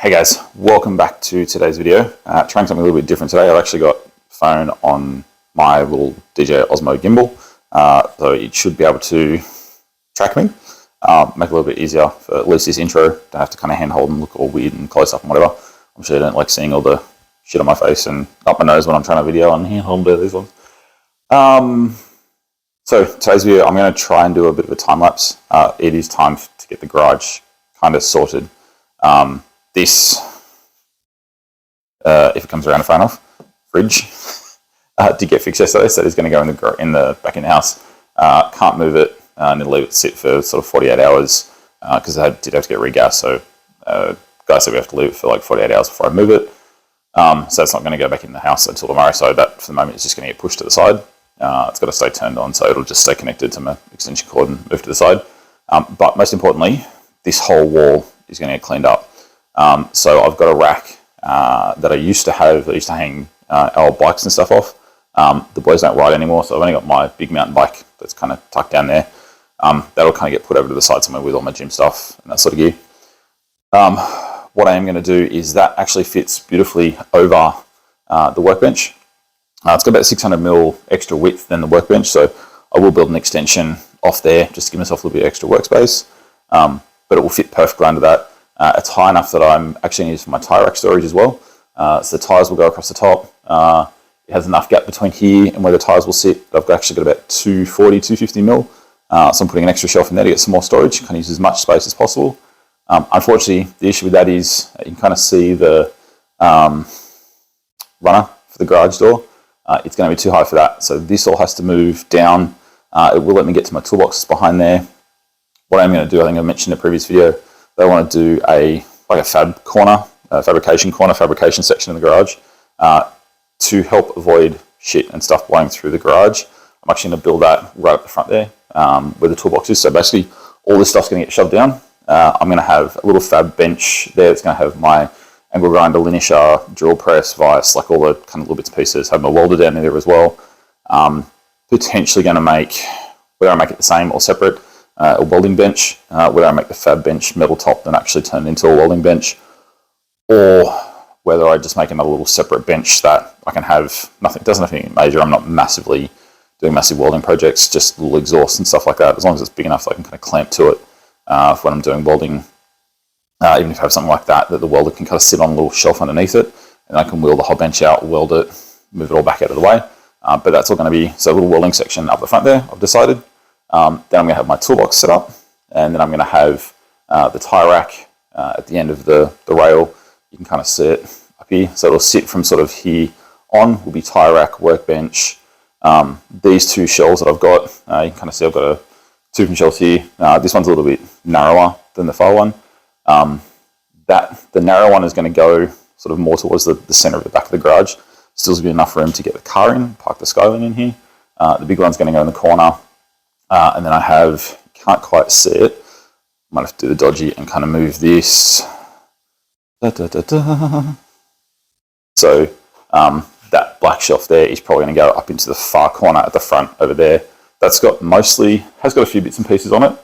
Hey guys, welcome back to today's video. Trying something a little bit different today. I've actually got phone on my little DJ Osmo gimbal, so it should be able to track me, make it a little bit easier for at least this intro. Don't have to kind of handhold and look all weird and close up and whatever. I'm sure you don't like seeing all the shit on my face and up my nose when I'm trying to video and handhold and do these ones. So today's video, I'm going to try and do a bit of a time lapse. It is time to get the garage kind of sorted. This, if it comes around far enough, fridge did get fixed yesterday, so it's going to go in the back in the house. Can't move it, need to leave it sit for sort of 48 hours because I did have to get regas. So guys said we have to leave it for like 48 hours before I move it. So it's not going to go back in the house until tomorrow. So that for the moment is just going to get pushed to the side. It's got to stay turned on, so it'll just stay connected to my extension cord and move to the side. But most importantly, this whole wall is going to get cleaned up. So I've got a rack that I used to have. I used to hang our bikes and stuff off. The boys don't ride anymore, so I've only got my big mountain bike that's kind of tucked down there. That'll kind of get put over to the side somewhere with all my gym stuff and that sort of gear. What I am going to do is that actually fits beautifully over the workbench. It's got about 600mm extra width than the workbench, so I will build an extension off there just to give myself a little bit extra workspace. But it will fit perfectly under that. It's high enough that I'm actually going to use for my tyre rack storage as well. So the tyres will go across the top. It has enough gap between here and where the tyres will sit. I've actually got about 240, 250mm. So I'm putting an extra shelf in there to get some more storage. Kind of use as much space as possible. Unfortunately, the issue with that is you can kind of see the runner for the garage door. It's going to be too high for that. So this all has to move down. It will let me get to my toolboxes behind there. What I'm going to do, I think I mentioned in a previous video, I want to do a fab corner, fabrication section in the garage to help avoid shit and stuff blowing through the garage. I'm actually going to build that right up the front there where the toolbox is. So basically all this stuff's going to get shoved down. I'm going to have a little fab bench there. It's going to have my angle grinder, linisher, drill press, vise, like all the kind of little bits and pieces. Have my welder down there as well. Potentially going to make, whether I make it the same or separate, a welding bench, whether I make the fab bench metal top then actually turn it into a welding bench, or whether I just make another little separate bench that I can have nothing, doesn't have anything major. I'm not massively doing massive welding projects, just little exhausts and stuff like that, as long as it's big enough that I can kind of clamp to it when I'm doing welding. Even if I have something like that, that the welder can kind of sit on a little shelf underneath it, and I can wheel the whole bench out, weld it, move it all back out of the way. But that's all going to be, so a little welding section up the front there, I've decided. Then I'm going to have my toolbox set up, and then I'm going to have the tyre rack at the end of the rail. You can kind of see it up here. So it'll sit from sort of here on, will be tyre rack, workbench. These two shelves that I've got, you can kind of see I've got two different shelves here. This one's a little bit narrower than the far one. The narrow one is going to go sort of more towards the center of the back of the garage. Still be enough room to get the car in, park the Skyline in here. The big one's going to go in the corner. And then I have, can't quite see it, might have to do the dodgy and kind of move this. So that black shelf there is probably going to go up into the far corner at the front over there. That's got has got a few bits and pieces on it.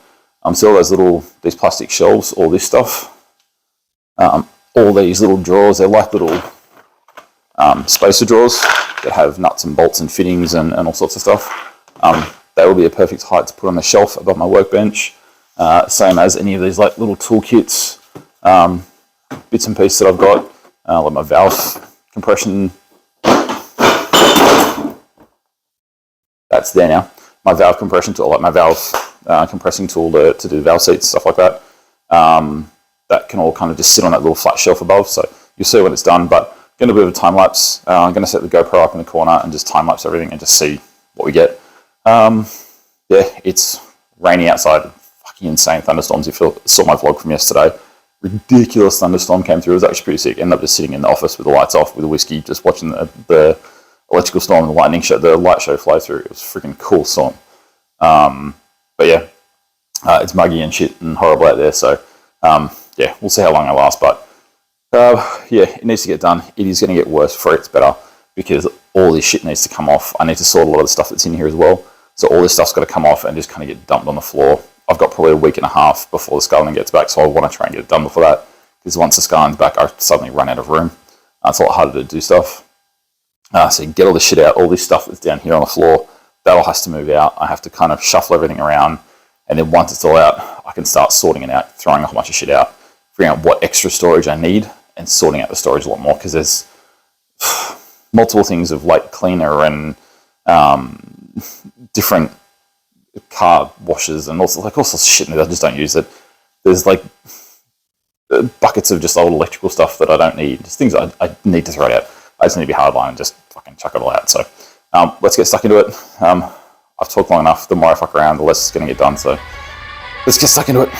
So all these plastic shelves, all this stuff, all these little drawers, they're like little spacer drawers that have nuts and bolts and fittings and all sorts of stuff. They will be a perfect height to put on the shelf above my workbench. Same as any of these like little toolkits, bits and pieces that I've got, like my valve compression. That's there now. My valve compression tool, like my valve compressing tool to do valve seats, stuff like that. That can all kind of just sit on that little flat shelf above. So you'll see when it's done, but I'm going to do a bit of a time lapse. I'm going to set the GoPro up in the corner and just time lapse everything and just see what we get. Yeah, it's rainy outside, fucking insane thunderstorms. If you saw my vlog from yesterday, ridiculous thunderstorm came through. It was actually pretty sick. Ended up just sitting in the office with the lights off with a whiskey, just watching the electrical storm and the light show flow through. It was a freaking cool storm. But yeah, it's muggy and shit and horrible out there. So yeah, we'll see how long it lasts. But yeah, it needs to get done. It is going to get worse before it's better because all this shit needs to come off. I need to sort a lot of the stuff that's in here as well. So all this stuff's got to come off and just kind of get dumped on the floor. I've got probably a week and a half before the scaling gets back, so I want to try and get it done before that. because once the scarring's back, I suddenly run out of room. It's a lot harder to do stuff. So you get all this shit out, all this stuff that's down here on the floor, that all has to move out. I have to kind of shuffle everything around, and then once it's all out, I can start sorting it out, throwing a whole bunch of shit out, figuring out what extra storage I need, and sorting out the storage a lot more, because there's multiple things of like cleaner and different car washes and also like all sorts of shit that I just don't use. That there's like buckets of just old electrical stuff that I don't need, just things I need to throw it out. I just need to be hardline and just fucking chuck it all out. So let's get stuck into it. I've talked long enough. The more I fuck around, the less it's going to get done. So let's get stuck into it.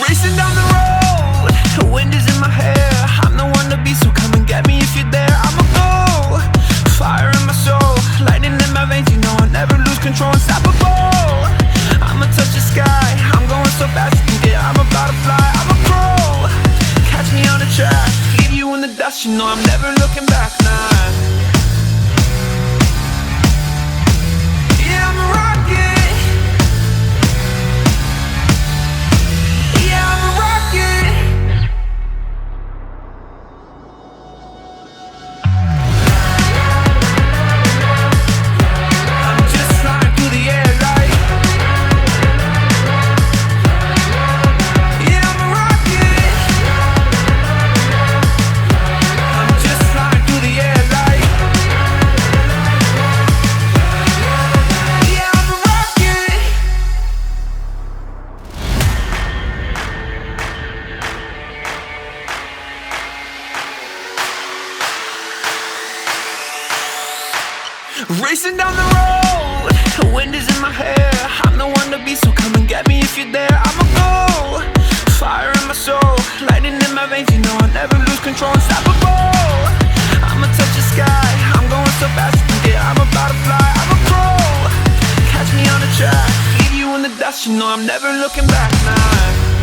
Racing down the road, the wind is in my hair. I'm the one to be, so come and get me if you're there. I'm a go, fire in my soul, lightning in my veins. You know I never lose control, unstoppable. I'ma touch the sky, I'm going so fast you can get. I'm about to fly, I'm a pro. Catch me on the track, leave you in the dust. You know I'm never looking back, nah. Yeah, I'm a rocket. Racing down the road, the wind is in my hair. I'm the one to be, so come and get me if you're there. I'm a go, fire in my soul, lightning in my veins. You know I never lose control, unstoppable. I'ma touch the sky, I'm going so fast you can get. I'm about to fly, I'm a pro. Catch me on the track, leave you in the dust. You know I'm never looking back, nah.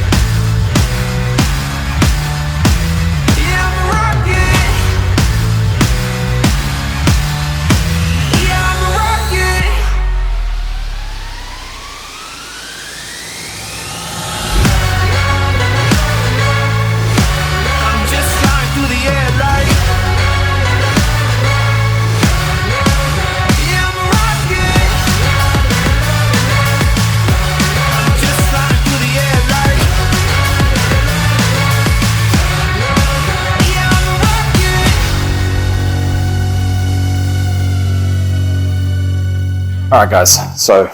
Alright guys, so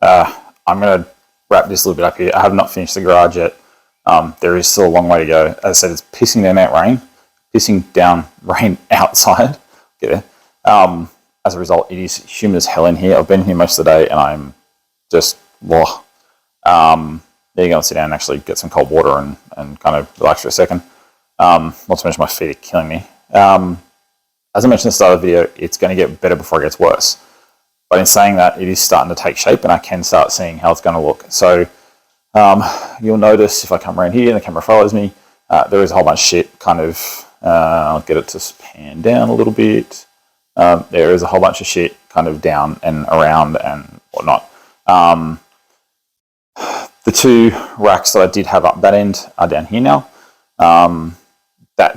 I'm going to wrap this a little bit up here. I have not finished the garage yet. There is still a long way to go. As I said, it's pissing down rain outside. Get there. As a result, it is humid as hell in here. I've been here most of the day and I'm just, there you go, and sit down and actually get some cold water and kind of relax for a second. Not to mention my feet are killing me. As I mentioned at the start of the video, it's going to get better before it gets worse. But in saying that, it is starting to take shape and I can start seeing how it's going to look. So you'll notice if I come around here and the camera follows me, there is a whole bunch of shit kind of, I'll get it to pan down a little bit. There is a whole bunch of shit kind of down and around and whatnot. The two racks that I did have up that end are down here now. I'm kind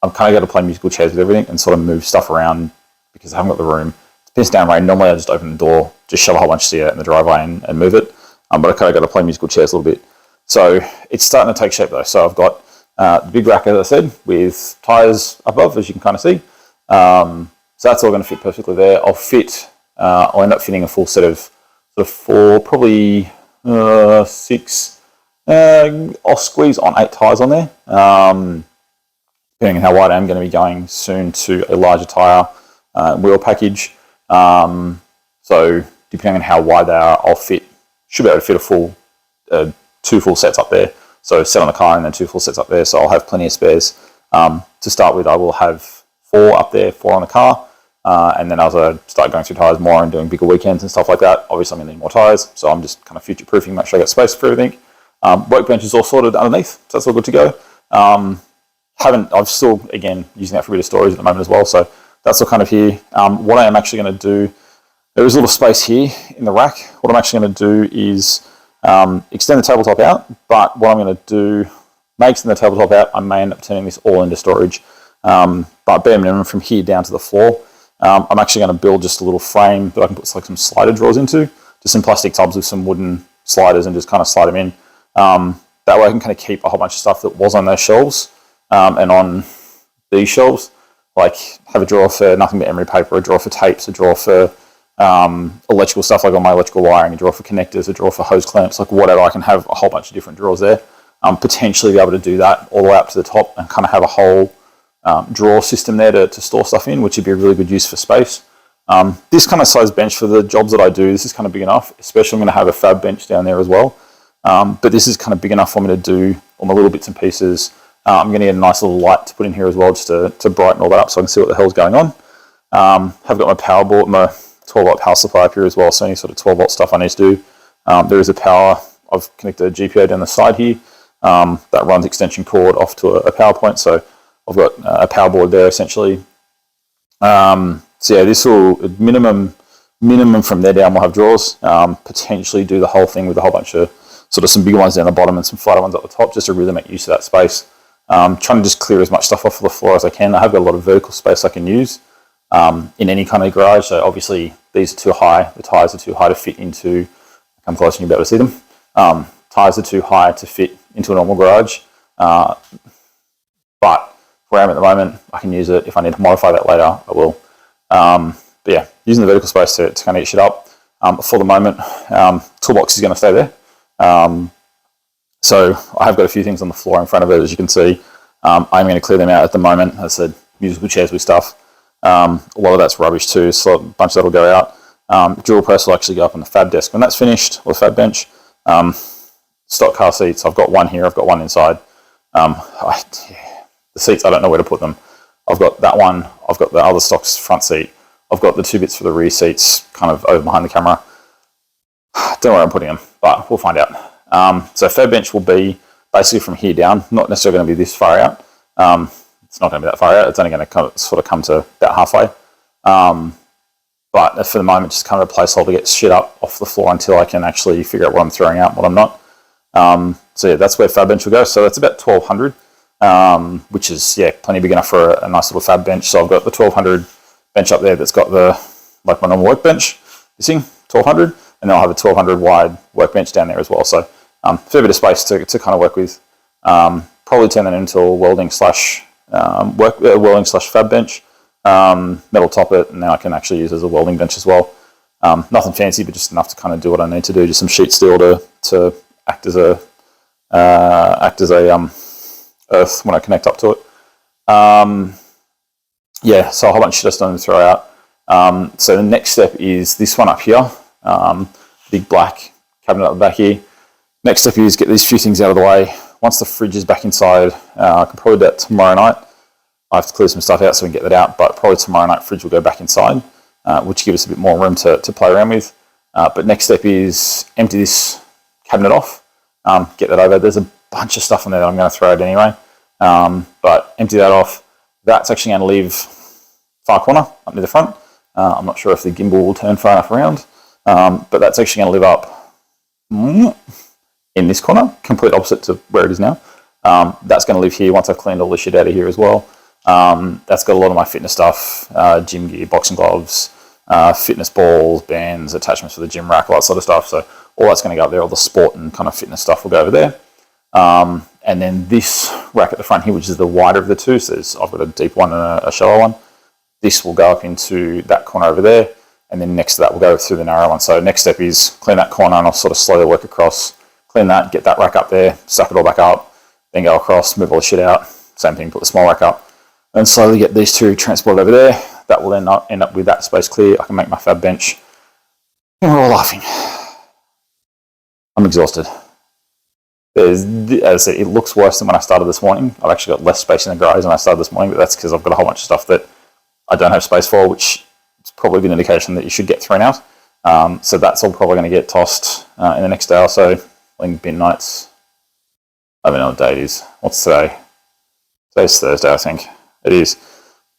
of got to play musical chairs with everything and sort of move stuff around because I haven't got the room. Piss down rain, normally I just open the door, just shove a whole bunch of shit out in the driveway and move it. But I kind of got to play musical chairs a little bit. So it's starting to take shape though. So I've got the big rack, as I said, with tyres above, as you can kind of see. So that's all going to fit perfectly there. I'll end up fitting a full set of sort of 4, probably 6. I'll squeeze on 8 tyres on there. Depending on how wide I am going to be going soon to a larger tyre wheel package. So depending on how wide they are, should be able to fit a full 2 full sets up there. So set on the car and then 2 full sets up there. So I'll have plenty of spares. To start with, I will have 4 up there, 4 on the car. And then as I start going through tyres more and doing bigger weekends and stuff like that, obviously I'm going to need more tyres. So I'm just kind of future-proofing, make sure I got space for everything. Workbench is all sorted underneath, so that's all good to go. I'm still, again, using that for a bit of storage at the moment as well. So that's all kind of here. What I am actually going to do, There is a little space here in the rack. What I'm actually going to do is extend the tabletop out, but what I'm going to do, may extend the tabletop out, I may end up turning this all into storage. But bare minimum from here down to the floor, I'm actually going to build just a little frame that I can put like some slider drawers into, just some plastic tubs with some wooden sliders and just kind of slide them in. That way I can kind of keep a whole bunch of stuff that was on those shelves and on these shelves, like have a drawer for nothing but emery paper, a drawer for tapes, a drawer for electrical stuff like all my electrical wiring, a drawer for connectors, a drawer for hose clamps, like whatever. I can have a whole bunch of different drawers there. Potentially be able to do that all the way up to the top and kind of have a whole drawer system there to store stuff in, which would be a really good use for space. This kind of size bench for the jobs that I do, this is kind of big enough, especially I'm going to have a fab bench down there as well. But this is kind of big enough for me to do all my little bits and pieces. I'm going to get a nice little light to put in here as well, just to brighten all that up so I can see what the hell's going on. I've got my power board, my 12 volt power supply up here as well, so any sort of 12 volt stuff I need to do. There is a power, I've connected a GPIO down the side here that runs extension cord off to a power point, so I've got a power board there essentially. So yeah, this will, minimum from there down we'll have drawers, potentially do the whole thing with a whole bunch of sort of some bigger ones down the bottom and some flatter ones up the top, just to really make use of that space. Trying to just clear as much stuff off of the floor as I can. I have got a lot of vertical space I can use in any kind of garage, so obviously these are too high, the tyres are too high to fit into, come close and you'll be able to see them. Tyres are too high to fit into a normal garage, but where I am at the moment, I can use it. If I need to modify that later, I will. But yeah, using the vertical space to kind of get shit up. For the moment, toolbox is going to stay there. So I have got a few things on the floor in front of it, as you can see. I'm going to clear them out at the moment. As I said, musical chairs with stuff. A lot of that's rubbish too, so a bunch of that will go out. Drill press will actually go up on the fab desk when that's finished, or the fab bench. Stock car seats, I've got one here, I've got one inside. The seats, I don't know where to put them. I've got that one, I've got the other stock's front seat. I've got the two bits for the rear seats kind of over behind the camera. Don't know where I'm putting them, but we'll find out. So fab bench will be basically from here down, not necessarily going to be this far out. It's not going to be that far out, it's only going to sort of come to about halfway. But for the moment, just kind of a placeholder to get shit up off the floor until I can actually figure out what I'm throwing out and what I'm not. So yeah, that's where fab bench will go. So that's about 1200. Which is, yeah, plenty big enough for a nice little fab bench. So I've got the 1200 bench up there that's got the, like my normal workbench, you see, 1200, and then I'll have a 1200 wide workbench down there as well. So fair bit of space to kind of work with. Probably turn that into a welding slash fab bench, metal top it, and then I can actually use it as a welding bench as well. Nothing fancy, but just enough to kind of do what I need to do. Just some sheet steel to act as a earth when I connect up to it. Yeah, so a whole bunch of shit I still need to throw out. So the next step is this one up here, big black cabinet up the back here. Next step is get these few things out of the way. Once the fridge is back inside, I can probably do that tomorrow night. I have to clear some stuff out so we can get that out, but probably tomorrow night fridge will go back inside, which gives us a bit more room to play around with. But next step is empty this cabinet off, get that over. There's a bunch of stuff in there that I'm going to throw out anyway, but empty that off. That's actually going to leave far corner up near the front. I'm not sure if the gimbal will turn far enough around, but that's actually going to live up in this corner, complete opposite to where it is now. That's going to live here once I've cleaned all the shit out of here as well. That's got a lot of my fitness stuff, gym gear, boxing gloves, fitness balls, bands, attachments for the gym rack, all that sort of stuff. So all that's going to go up there. All the sport and kind of fitness stuff will go over there. And then this rack at the front here, which is the wider of the two, so I've got a deep one and a shallow one. This will go up into that corner over there, and then next to that we'll go through the narrow one. So next step is clean that corner, and I'll sort of slowly work across, clean that, get that rack up there, stack it all back up, then go across, move all the shit out, same thing, put the small rack up, and slowly get these two transported over there. That will then end up with that space clear. I can make my fab bench. And we're all laughing. I'm exhausted. As I said, it looks worse than when I started this morning. I've actually got less space in the garage than I started this morning, but that's because I've got a whole bunch of stuff that I don't have space for, which is probably an indication that you should get thrown out. So that's all probably going to get tossed in the next day or so. I think bin nights. I don't know what day it is. What's today? Today's Thursday, I think. It is.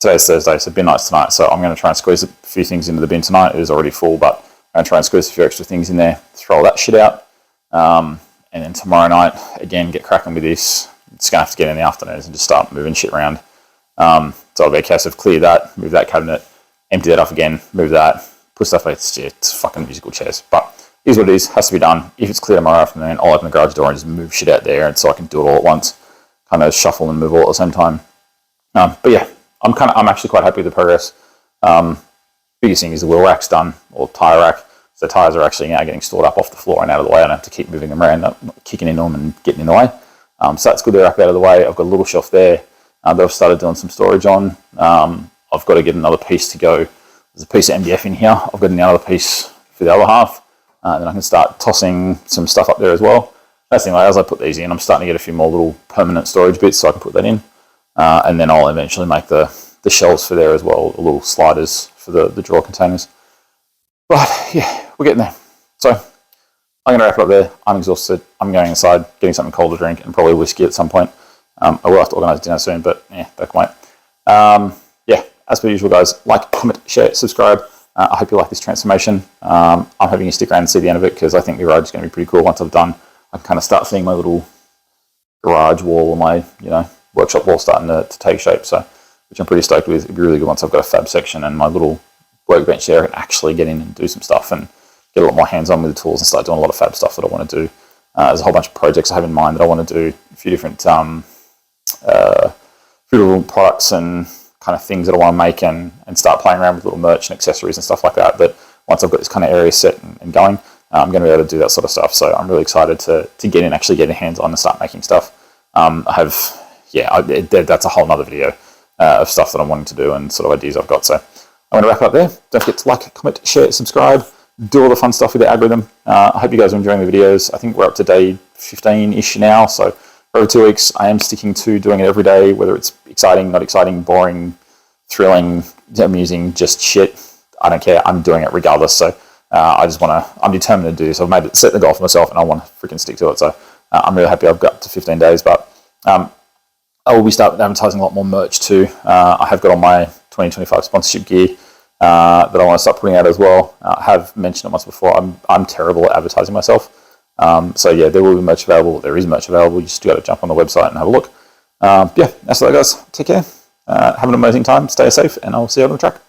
today's Thursday, so bin night's tonight. So I'm going to try and squeeze a few things into the bin tonight. It is already full, but I'm going to try and squeeze a few extra things in there, throw all that shit out. And then tomorrow night, again, get cracking with this. Just going to have to get in the afternoons and just start moving shit around. So it'll be a case of clear that, move that cabinet, empty that off again, move that, put stuff like it's fucking musical chairs. But here's what it is, has to be done. If it's clear tomorrow afternoon, I'll open the garage door and just move shit out there, and so I can do it all at once, kind of shuffle and move all at the same time. But yeah, I'm actually quite happy with the progress. Biggest thing is the wheel rack's done, or tyre rack. So tyres are actually now getting stored up off the floor and out of the way. I don't have to keep moving them around, not kicking into them and getting in the way. So that's good, they're up out of the way. I've got a little shelf there that I've started doing some storage on. I've got to get another piece to go. There's a piece of MDF in here. I've got another piece for the other half. Then I can start tossing some stuff up there as well. That's the thing, like, as I put these in, I'm starting to get a few more little permanent storage bits so I can put that in. And then I'll eventually make the shelves for there as well, the little sliders for the drawer containers. But yeah, we're getting there. So I'm going to wrap it up there. I'm exhausted. I'm going inside, getting something cold to drink, and probably whiskey at some point. I will have to organise dinner soon, but yeah, that can wait. Yeah, as per usual, guys, like, comment, share, subscribe. I hope you like this transformation. I'm hoping you stick around and see the end of it, because I think the garage is going to be pretty cool. Once I've done, I can kind of start seeing my little garage wall or my workshop wall starting to take shape. So, which I'm pretty stoked with. It'd be really good once I've got a fab section and my little workbench there, I can actually get in and do some stuff and get a lot more hands-on with the tools and start doing a lot of fab stuff that I want to do. There's a whole bunch of projects I have in mind that I want to do, a few different products and kind of things that I want to make and start playing around with little merch and accessories and stuff like that. But once I've got this kind of area set and going, I'm going to be able to do that sort of stuff. So I'm really excited to get in, actually get hands-on and start making stuff. That's a whole nother video of stuff that I'm wanting to do and sort of ideas I've got. So I'm going to wrap it up there. Don't forget to like, comment, share, subscribe, do all the fun stuff with the algorithm. I hope you guys are enjoying the videos. I think we're up to day 15-ish now. So for over 2 weeks, I am sticking to doing it every day, whether it's exciting, not exciting, boring, thrilling, amusing, just shit. I don't care. I'm doing it regardless. So I'm determined to do this. I've set the goal for myself and I want to freaking stick to it. So I'm really happy I've got up to 15 days, but I will be starting advertising a lot more merch too. I have got all my 2025 sponsorship gear that I want to start putting out as well. I have mentioned it once before. I'm terrible at advertising myself. So yeah, there will be merch available. There is merch available. You just got to jump on the website and have a look. Yeah, that's all, guys. Take care. Have an amazing time. Stay safe, and I'll see you on the track.